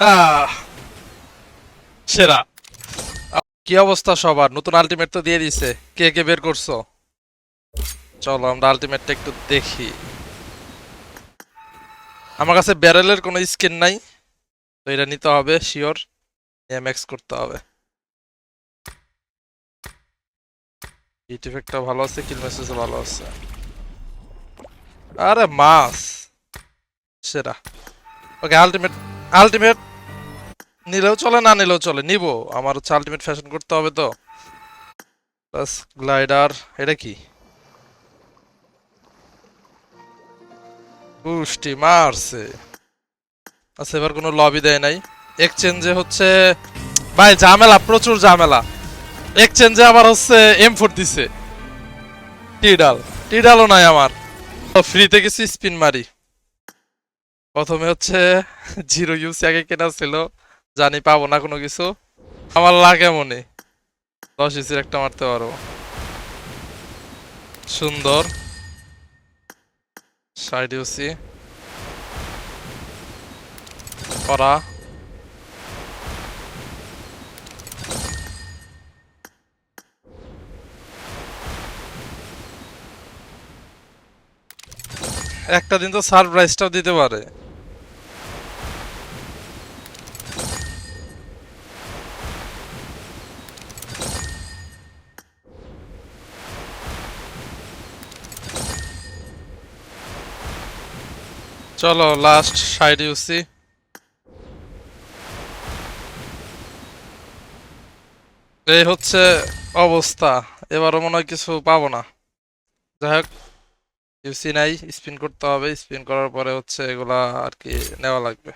আহ সেরা। কি অবস্থা সবার? নতুন আলটিমেট তো দিয়ে দিছে, কে কে বের করছো? চলো আমরা আলটিমেটটা একটু দেখি। আমার কাছে ব্যারেলের কোনো স্কিন নাই, তো এটা নিতে হবে শিওর। এমএক্স করতে হবে। হিট ইফেক্টটা ভালো আছে, কিল মেসেজও ভালো আছে। আরে মাস সেরা। ওকে আলটিমেট, আলটিমেট নিলেও চলে না নিলেও চলে, নিবো। আমার হচ্ছে আলটিমেট ফ্যাশন করতে হবে তো। প্লাস গ্লাইডার, এটা কি? পুষ্টি মারছে। আচ্ছা এবার কোনো লবি দেয় নাই। এক্সচেঞ্জে হচ্ছে ভাই ঝামেলা, প্রচুর ঝামেলা। এক্সচেঞ্জে আবার হচ্ছে M4 দিছে। টিডাল, টিডালও নাই আমার। ফ্রিতে কিছু স্পিন মারি। প্রথমে হচ্ছে জিরো ইউসি আগে কেনা ছিল, জানি পাবো না কোনো কিছু। আমার লাগে মনে 10 ইউসির একটা মারতে পারবো। সুন্দর। 60 ইউসি করা। একটা দিন তো সারপ্রাইজটাও দিতে পারে। চলো লাস্ট 60 ইউসি। এই হচ্ছে অবস্থা। এবারও মনে হয় কিছু পাবো না। যাই হোক, ইউসি নাই, স্পিন করতে হবে। স্পিন করার পরে হচ্ছে এগুলা আর কি নেওয়া লাগবে।